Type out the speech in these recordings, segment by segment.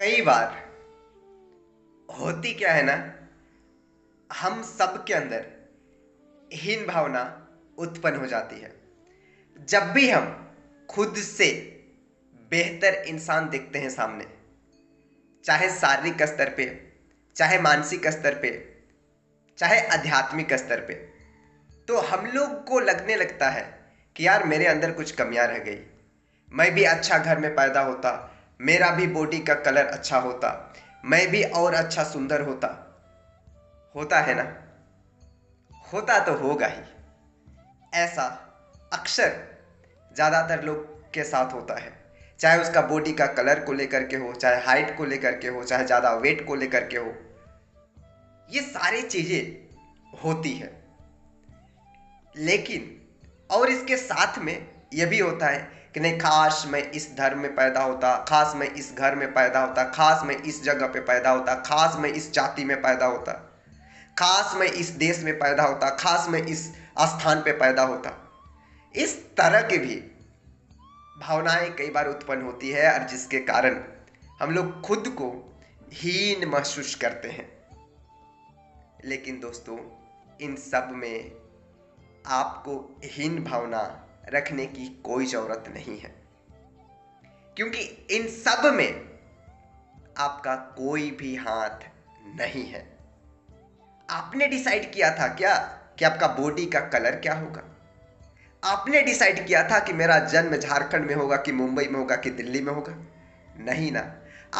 कई बार होती क्या है ना, हम सब के अंदर हीन भावना उत्पन्न हो जाती है जब भी हम खुद से बेहतर इंसान देखते हैं सामने। चाहे शारीरिक स्तर पे, चाहे मानसिक स्तर पे, चाहे आध्यात्मिक स्तर पे, तो हम लोग को लगने लगता है कि यार मेरे अंदर कुछ कमियां रह गई। मैं भी अच्छा घर में पैदा होता, मेरा भी बॉडी का कलर अच्छा होता, मैं भी और अच्छा सुंदर होता। होता है ना, होता तो होगा ही। ऐसा अक्सर ज़्यादातर लोग के साथ होता है, चाहे उसका बॉडी का कलर को लेकर के हो, चाहे हाइट को लेकर के हो, चाहे ज़्यादा वेट को लेकर के हो। ये सारी चीज़ें होती है। लेकिन और इसके साथ में यह भी होता है कि नहीं, काश मैं इस धर्म में पैदा होता, खास मैं इस घर में पैदा होता, खास मैं इस जगह पे पैदा होता, खास मैं इस जाति में पैदा होता, खास मैं इस देश में पैदा होता, खास मैं इस स्थान पे पैदा होता। इस तरह की भी भावनाएं कई बार उत्पन्न होती है और जिसके कारण हम लोग खुद को हीन महसूस करते हैं। लेकिन दोस्तों, इन सब में आपको हीन भावना रखने की कोई जरूरत नहीं है, क्योंकि इन सब में आपका कोई भी हाथ नहीं है। आपने डिसाइड किया था क्या कि आपका बॉडी का कलर क्या होगा? आपने डिसाइड किया था कि मेरा जन्म झारखंड में होगा कि मुंबई में होगा कि दिल्ली में होगा? नहीं ना।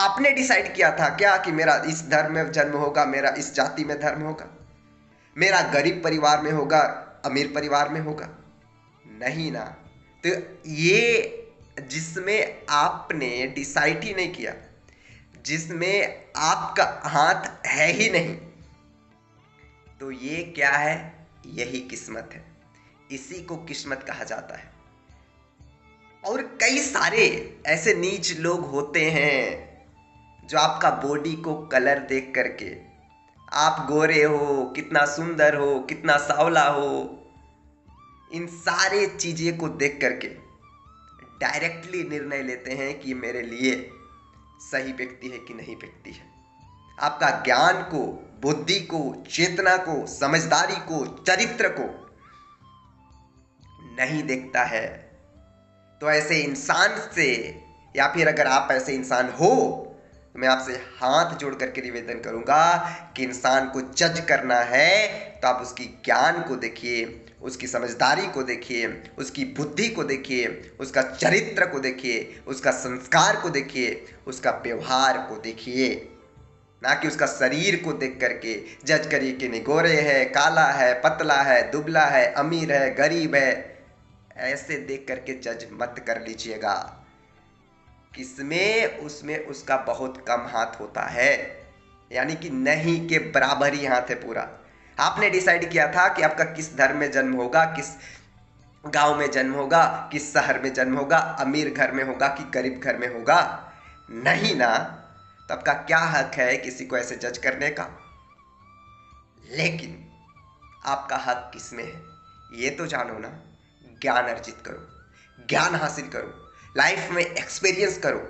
आपने डिसाइड किया था क्या कि मेरा इस धर्म में जन्म होगा, मेरा इस जाति में धर्म होगा, मेरा गरीब परिवार में होगा, अमीर परिवार में होगा? नहीं ना। तो ये जिसमें आपने डिसाइड ही नहीं किया, जिसमें आपका हाथ है ही नहीं, तो ये क्या है? यही किस्मत है। इसी को किस्मत कहा जाता है। और कई सारे ऐसे नीच लोग होते हैं जो आपका बॉडी को कलर देख करके, आप गोरे हो, कितना सुंदर हो, कितना सांवला हो, इन सारे चीजें को देख करके डायरेक्टली निर्णय लेते हैं कि मेरे लिए सही व्यक्ति है कि नहीं व्यक्ति है। आपका ज्ञान को, बुद्धि को, चेतना को, समझदारी को, चरित्र को नहीं देखता है। तो ऐसे इंसान से, या फिर अगर आप ऐसे इंसान हो, तो मैं आपसे हाथ जोड़ करके निवेदन करूंगा कि इंसान को जज करना है तो आप उसकी ज्ञान को देखिए, उसकी समझदारी को देखिए, उसकी बुद्धि को देखिए, उसका चरित्र को देखिए, उसका संस्कार को देखिए, उसका व्यवहार को देखिए, ना कि उसका शरीर को देख करके जज करिए कि नहीं गोरे है, काला है, पतला है, दुबला है, अमीर है, गरीब है। ऐसे देख करके जज मत कर लीजिएगा। किसमें? उसमें उसका बहुत कम हाथ होता है, यानी कि नहीं के बराबर ही हाथ है पूरा। आपने डिसाइड किया था कि आपका किस धर्म में जन्म होगा, किस गांव में जन्म होगा, किस शहर में जन्म होगा, अमीर घर में होगा कि गरीब घर में होगा? नहीं ना। तो आपका क्या हक है किसी को ऐसे जज करने का? लेकिन आपका हक किसमें है ये तो जानो ना। ज्ञान अर्जित करो, ज्ञान हासिल करो, लाइफ में एक्सपीरियंस करो,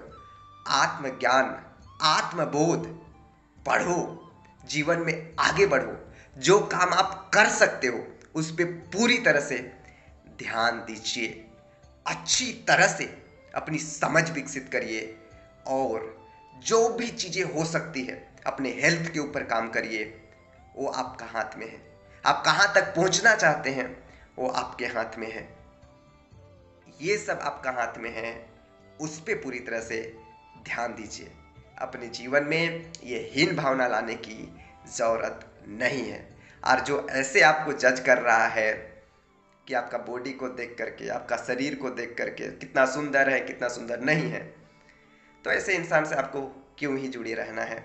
आत्मज्ञान, आत्मबोध पढ़ो, जीवन में आगे बढ़ो। जो काम आप कर सकते हो उस पर पूरी तरह से ध्यान दीजिए, अच्छी तरह से अपनी समझ विकसित करिए, और जो भी चीज़ें हो सकती है अपने हेल्थ के ऊपर काम करिए। वो आपका हाथ में है। आप कहाँ तक पहुँचना चाहते हैं वो आपके हाथ में है। ये सब आपका हाथ में है, उस पर पूरी तरह से ध्यान दीजिए। अपने जीवन में ये हीन भावना लाने की ज़रूरत नहीं है। और जो ऐसे आपको जज कर रहा है कि आपका बॉडी को देख करके, आपका शरीर को देख करके कितना सुंदर है, कितना सुंदर नहीं है, तो ऐसे इंसान से आपको क्यों ही जुड़े रहना है।